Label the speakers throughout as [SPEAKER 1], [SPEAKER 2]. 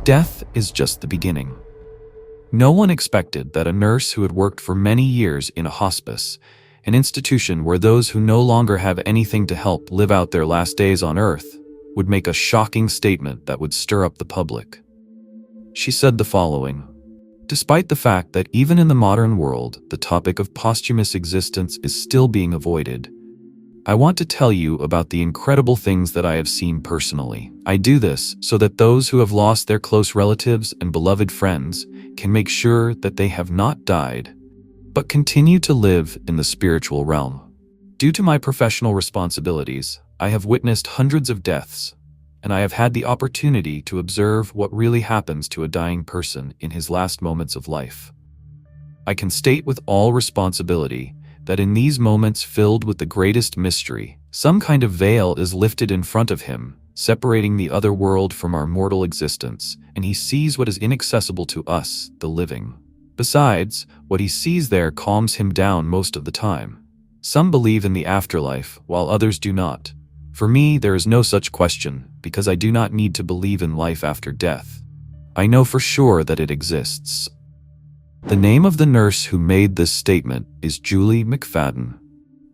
[SPEAKER 1] Death is just the beginning. No one expected that a nurse who had worked for many years in a hospice, an institution where those who no longer have anything to help live out their last days on Earth, would make a shocking statement that would stir up the public. She said the following: "Despite the fact that even in the modern world, the topic of posthumous existence is still being avoided, I want to tell you about the incredible things that I have seen personally. I do this so that those who have lost their close relatives and beloved friends can make sure that they have not died, but continue to live in the spiritual realm. Due to my professional responsibilities, I have witnessed hundreds of deaths, and I have had the opportunity to observe what really happens to a dying person in his last moments of life. I can state with all responsibility that in these moments filled with the greatest mystery, some kind of veil is lifted in front of him, separating the other world from our mortal existence, and he sees what is inaccessible to us, the living. Besides, what he sees there calms him down most of the time. Some believe in the afterlife, while others do not. For me, there is no such question, because I do not need to believe in life after death. I know for sure that it exists." The name of the nurse who made this statement is Julie McFadden.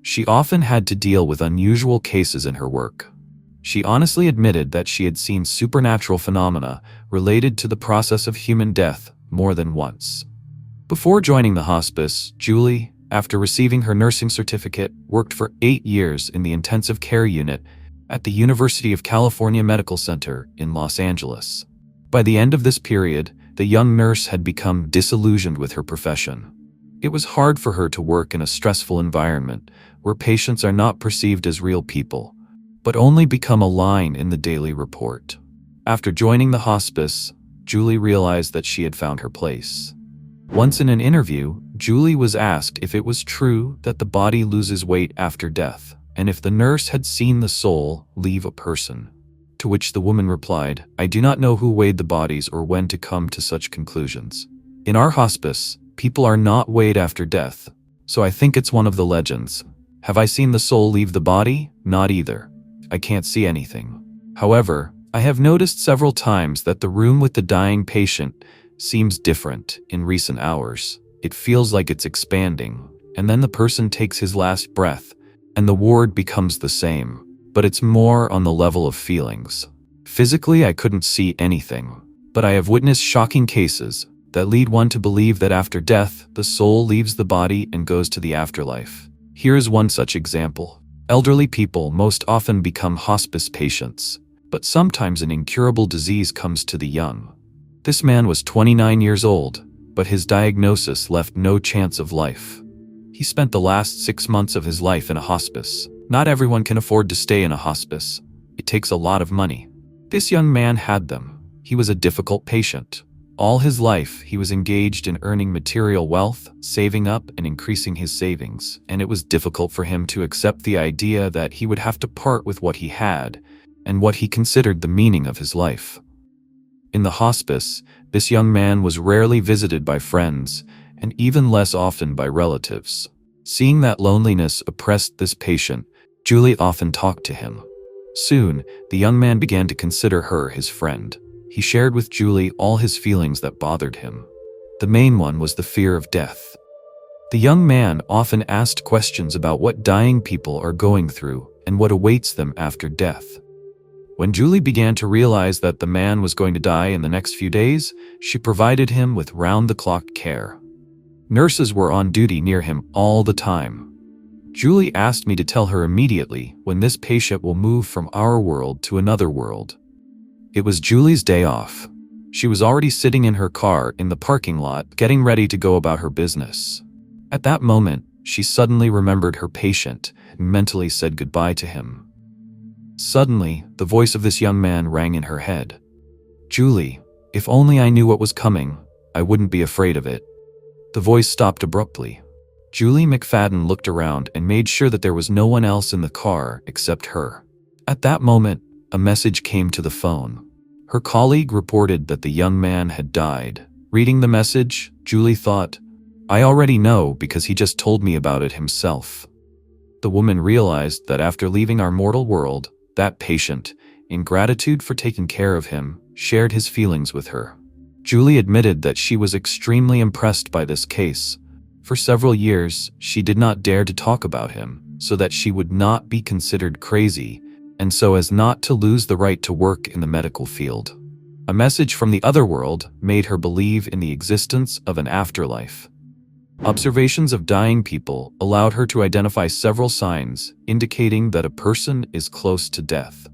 [SPEAKER 1] She often had to deal with unusual cases in her work. She honestly admitted that she had seen supernatural phenomena related to the process of human death more than once. Before joining the hospice, Julie, after receiving her nursing certificate, worked for 8 years in the intensive care unit at the University of California Medical Center in Los Angeles. By the end of this period, the young nurse had become disillusioned with her profession. It was hard for her to work in a stressful environment where patients are not perceived as real people, but only become a line in the daily report. After joining the hospice, Julie realized that she had found her place. Once in an interview, Julie was asked if it was true that the body loses weight after death, and if the nurse had seen the soul leave a person. To which the woman replied, "I do not know who weighed the bodies or when to come to such conclusions. In our hospice, people are not weighed after death, so I think it's one of the legends. Have I seen the soul leave the body? Not either. I can't see anything. However, I have noticed several times that the room with the dying patient seems different in recent hours. It feels like it's expanding, and then the person takes his last breath, and the ward becomes the same. But it's more on the level of feelings. Physically, I couldn't see anything, but I have witnessed shocking cases that lead one to believe that after death, the soul leaves the body and goes to the afterlife. Here is one such example. Elderly people most often become hospice patients, but sometimes an incurable disease comes to the young. This man was 29 years old, but his diagnosis left no chance of life. He spent the last 6 months of his life in a hospice. Not everyone can afford to stay in a hospice. It takes a lot of money. This young man had them. He was a difficult patient. All his life, he was engaged in earning material wealth, saving up and increasing his savings, and it was difficult for him to accept the idea that he would have to part with what he had and what he considered the meaning of his life. In the hospice, this young man was rarely visited by friends and even less often by relatives. Seeing that loneliness oppressed this patient, Julie often talked to him. Soon, the young man began to consider her his friend. He shared with Julie all his feelings that bothered him. The main one was the fear of death. The young man often asked questions about what dying people are going through and what awaits them after death. When Julie began to realize that the man was going to die in the next few days, she provided him with round-the-clock care. Nurses were on duty near him all the time. Julie asked me to tell her immediately when this patient will move from our world to another world. It was Julie's day off. She was already sitting in her car in the parking lot, getting ready to go about her business. At that moment, she suddenly remembered her patient and mentally said goodbye to him. Suddenly, the voice of this young man rang in her head. "Julie, if only I knew what was coming, I wouldn't be afraid of it." The voice stopped abruptly. Julie McFadden looked around and made sure that there was no one else in the car except her. At that moment, a message came to the phone. Her colleague reported that the young man had died. Reading the message, Julie thought, "I already know because he just told me about it himself." The woman realized that after leaving our mortal world, that patient, in gratitude for taking care of him, shared his feelings with her. Julie admitted that she was extremely impressed by this case. For several years, she did not dare to talk about him, so that she would not be considered crazy, and so as not to lose the right to work in the medical field. A message from the other world made her believe in the existence of an afterlife. Observations of dying people allowed her to identify several signs indicating that a person is close to death.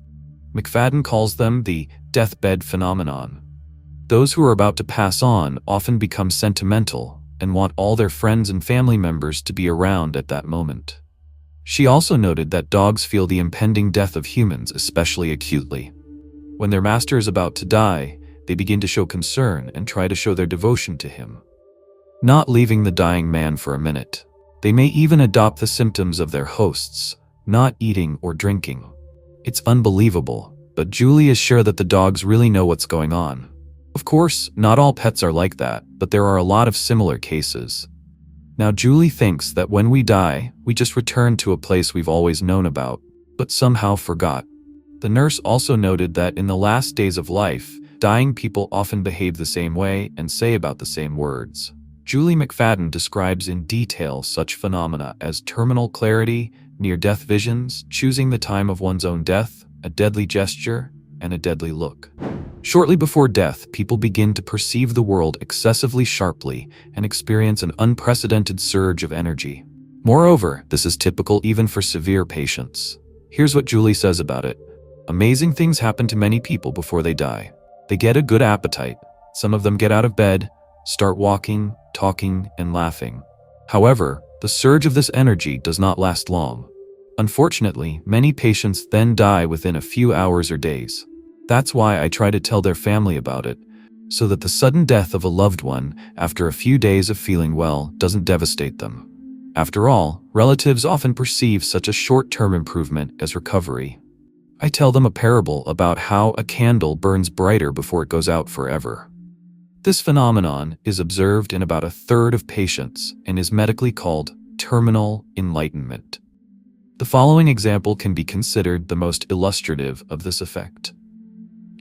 [SPEAKER 1] McFadden calls them the deathbed phenomenon. Those who are about to pass on often become sentimental and want all their friends and family members to be around at that moment. She also noted that dogs feel the impending death of humans especially acutely. When their master is about to die, they begin to show concern and try to show their devotion to him, not leaving the dying man for a minute. They may even adopt the symptoms of their hosts, not eating or drinking. It's unbelievable, but Julie is sure that the dogs really know what's going on. Of course, not all pets are like that, but there are a lot of similar cases. Now Julie thinks that when we die, we just return to a place we've always known about, but somehow forgot. The nurse also noted that in the last days of life, dying people often behave the same way and say about the same words. Julie McFadden describes in detail such phenomena as terminal clarity, near-death visions, choosing the time of one's own death, a deadly gesture, and a deadly look. Shortly before death, people begin to perceive the world excessively sharply and experience an unprecedented surge of energy. Moreover, this is typical even for severe patients. Here's what Julie says about it. Amazing things happen to many people before they die. They get a good appetite. Some of them get out of bed, start walking, talking, and laughing. However, the surge of this energy does not last long. Unfortunately, many patients then die within a few hours or days. That's why I try to tell their family about it, so that the sudden death of a loved one after a few days of feeling well doesn't devastate them. After all, relatives often perceive such a short-term improvement as recovery. I tell them a parable about how a candle burns brighter before it goes out forever. This phenomenon is observed in about a third of patients and is medically called terminal enlightenment. The following example can be considered the most illustrative of this effect.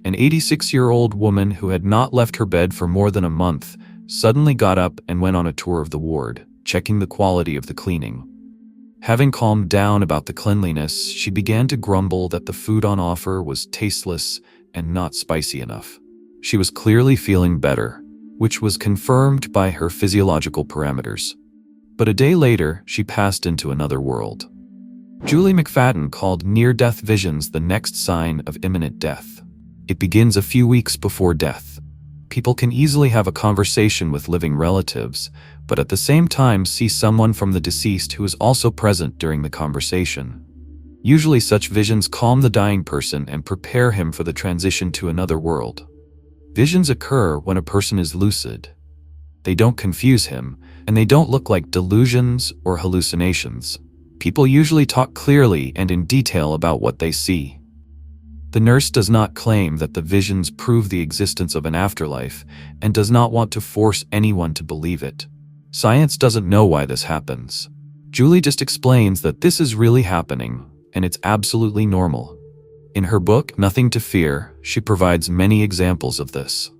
[SPEAKER 1] An 86-year-old woman who had not left her bed for more than a month suddenly got up and went on a tour of the ward, checking the quality of the cleaning. Having calmed down about the cleanliness, she began to grumble that the food on offer was tasteless and not spicy enough. She was clearly feeling better, which was confirmed by her physiological parameters. But a day later, she passed into another world. Julie McFadden called near-death visions the next sign of imminent death. It begins a few weeks before death. People can easily have a conversation with living relatives, but at the same time see someone from the deceased who is also present during the conversation. Usually such visions calm the dying person and prepare him for the transition to another world. Visions occur when a person is lucid. They don't confuse him, and they don't look like delusions or hallucinations. People usually talk clearly and in detail about what they see. The nurse does not claim that the visions prove the existence of an afterlife and does not want to force anyone to believe it. Science doesn't know why this happens. Julie just explains that this is really happening, and it's absolutely normal. In her book, Nothing to Fear, she provides many examples of this.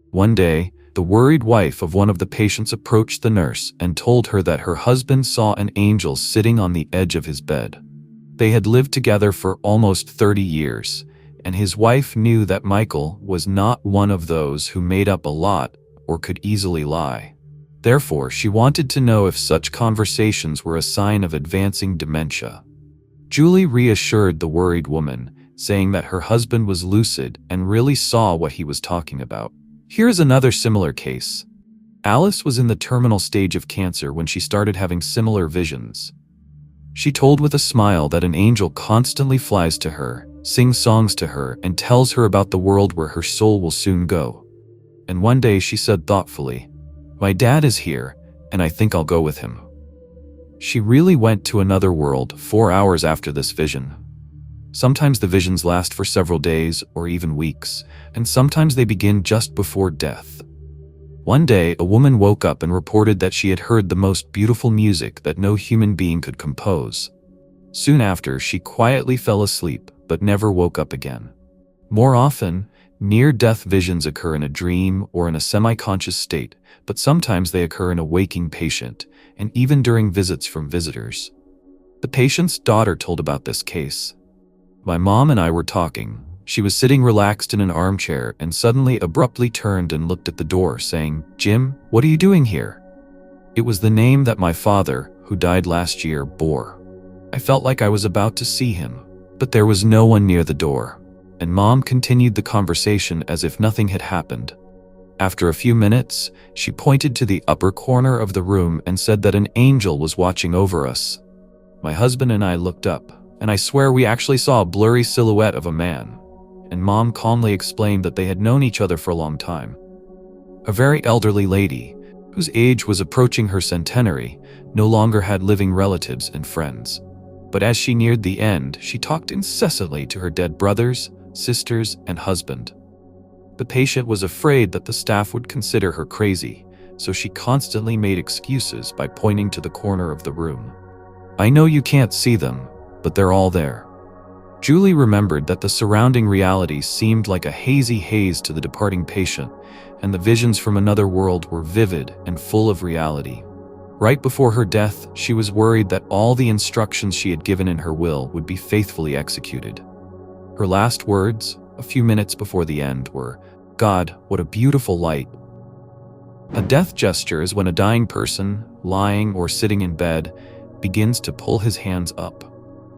[SPEAKER 1] One day, the worried wife of one of the patients approached the nurse and told her that her husband saw an angel sitting on the edge of his bed. They had lived together for almost 30 years, and his wife knew that Michael was not one of those who made up a lot or could easily lie. Therefore, she wanted to know if such conversations were a sign of advancing dementia. Julie reassured the worried woman, saying that her husband was lucid and really saw what he was talking about. Here's another similar case. Alice was in the terminal stage of cancer when she started having similar visions. She told with a smile that an angel constantly flies to her, sings songs to her, and tells her about the world where her soul will soon go. And one day she said thoughtfully, "My dad is here, and I think I'll go with him." She really went to another world 4 hours after this vision. Sometimes the visions last for several days or even weeks, and sometimes they begin just before death. One day, a woman woke up and reported that she had heard the most beautiful music that no human being could compose. Soon after, she quietly fell asleep, but never woke up again. More often, Near-death visions occur in a dream or in a semi-conscious state, but sometimes they occur in a waking patient, and even during visits from visitors. The patient's daughter told about this case. My mom and I were talking. She was sitting relaxed in an armchair and suddenly abruptly turned and looked at the door, saying, "Jim, what are you doing here?" It was the name that my father, who died last year, bore. I felt like I was about to see him, but there was no one near the door, and Mom continued the conversation as if nothing had happened. After a few minutes, she pointed to the upper corner of the room and said that an angel was watching over us. My husband and I looked up, and I swear we actually saw a blurry silhouette of a man, and Mom calmly explained that they had known each other for a long time. A very elderly lady, whose age was approaching her centenary, no longer had living relatives and friends. But as she neared the end, she talked incessantly to her dead brothers, sisters, and husband. The patient was afraid that the staff would consider her crazy, so she constantly made excuses by pointing to the corner of the room. "I know you can't see them, but they're all there." Julie remembered that the surrounding reality seemed like a hazy haze to the departing patient, and the visions from another world were vivid and full of reality. Right before her death, she was worried that all the instructions she had given in her will would be faithfully executed. Her last words, a few minutes before the end, were, "God, what a beautiful light." A death gesture is when a dying person, lying or sitting in bed, begins to pull his hands up.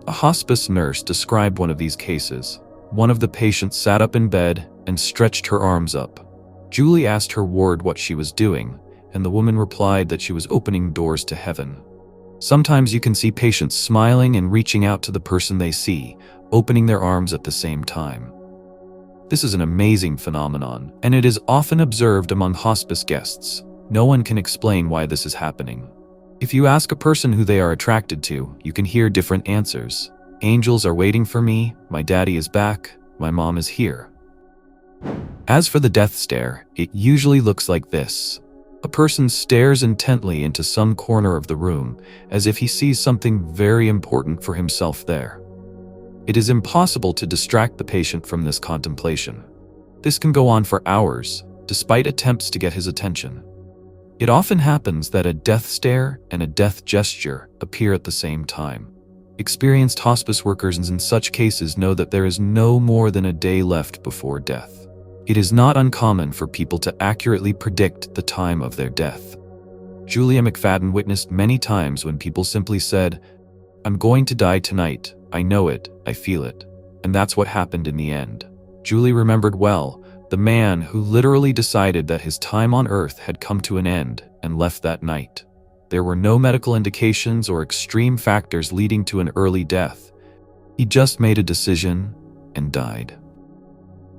[SPEAKER 1] A hospice nurse described one of these cases. One of the patients sat up in bed and stretched her arms up. Julie asked her ward what she was doing, and the woman replied that she was opening doors to heaven. Sometimes you can see patients smiling and reaching out to the person they see, opening their arms at the same time. This is an amazing phenomenon, and it is often observed among hospice guests. No one can explain why this is happening. If you ask a person who they are attracted to, you can hear different answers. "Angels are waiting for me," "My daddy is back," "My mom is here." As for the death stare, it usually looks like this. A person stares intently into some corner of the room, as if he sees something very important for himself there. It is impossible to distract the patient from this contemplation. This can go on for hours, despite attempts to get his attention. It often happens that a death stare and a death gesture appear at the same time. Experienced hospice workers in such cases know that there is no more than a day left before death. It is not uncommon for people to accurately predict the time of their death. Julie McFadden witnessed many times when people simply said, "I'm going to die tonight. I know it. I feel it." And that's what happened in the end. Julie remembered well the man who literally decided that his time on earth had come to an end and left that night. There were no medical indications or extreme factors leading to an early death. He just made a decision and died.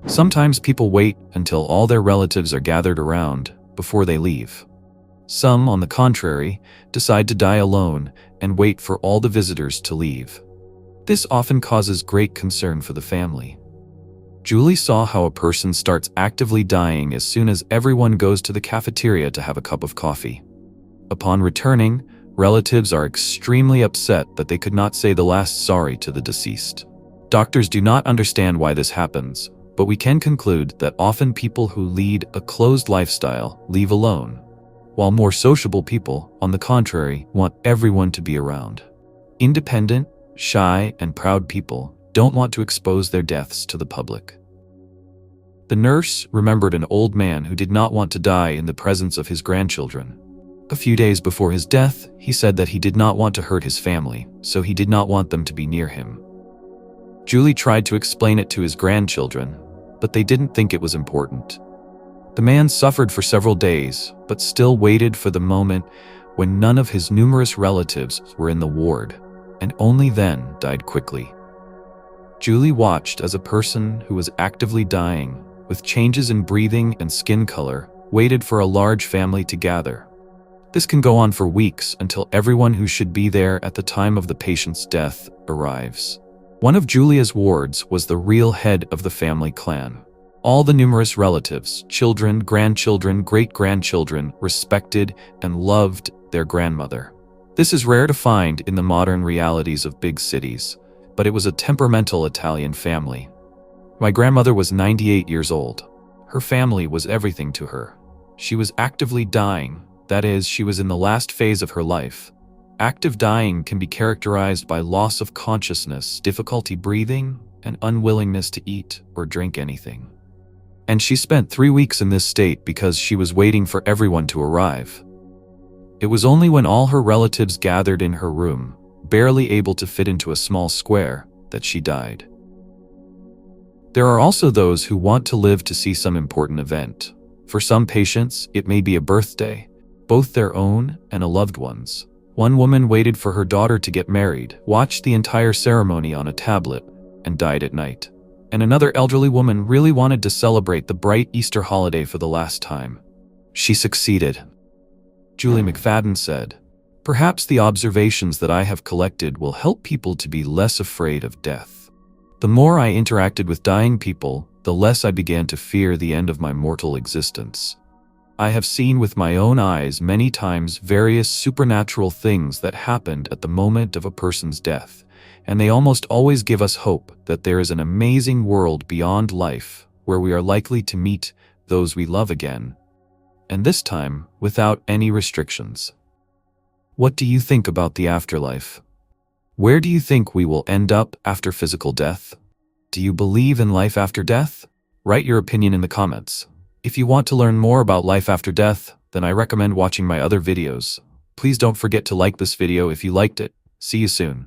[SPEAKER 1] Sometimes people wait until all their relatives are gathered around before they leave. Some, on the contrary, decide to die alone and wait for all the visitors to leave. This often causes great concern for the family. Julie saw how a person starts actively dying as soon as everyone goes to the cafeteria to have a cup of coffee. Upon returning, relatives are extremely upset that they could not say the last sorry to the deceased. Doctors do not understand why this happens, but we can conclude that often people who lead a closed lifestyle leave alone, while more sociable people, on the contrary, want everyone to be around. Independent, shy, and proud people don't want to expose their deaths to the public. The nurse remembered an old man who did not want to die in the presence of his grandchildren. A few days before his death, he said that he did not want to hurt his family, so he did not want them to be near him. Julie tried to explain it to his grandchildren, but they didn't think it was important. The man suffered for several days, but still waited for the moment when none of his numerous relatives were in the ward, and only then died quickly. Julie watched as a person who was actively dying, with changes in breathing and skin color, waited for a large family to gather. This can go on for weeks until everyone who should be there at the time of the patient's death arrives. One of Julia's wards was the real head of the family clan. All the numerous relatives, children, grandchildren, great-grandchildren, respected and loved their grandmother. This is rare to find in the modern realities of big cities, but it was a temperamental Italian family. My grandmother was 98 years old. Her family was everything to her. She was actively dying, that is, she was in the last phase of her life. Active dying can be characterized by loss of consciousness, difficulty breathing, and unwillingness to eat or drink anything. And she spent 3 weeks in this state because she was waiting for everyone to arrive. It was only when all her relatives gathered in her room, barely able to fit into a small square, that she died. There are also those who want to live to see some important event. For some patients, it may be a birthday, both their own and a loved one's. One woman waited for her daughter to get married, watched the entire ceremony on a tablet, and died at night. And another elderly woman really wanted to celebrate the bright Easter holiday for the last time. She succeeded. Julie McFadden said, "Perhaps the observations that I have collected will help people to be less afraid of death. The more I interacted with dying people, the less I began to fear the end of my mortal existence. I have seen with my own eyes many times various supernatural things that happened at the moment of a person's death, and they almost always give us hope that there is an amazing world beyond life where we are likely to meet those we love again, and this time without any restrictions." What do you think about the afterlife? Where do you think we will end up after physical death? Do you believe in life after death? Write your opinion in the comments. If you want to learn more about life after death, then I recommend watching my other videos. Please don't forget to like this video if you liked it. See you soon.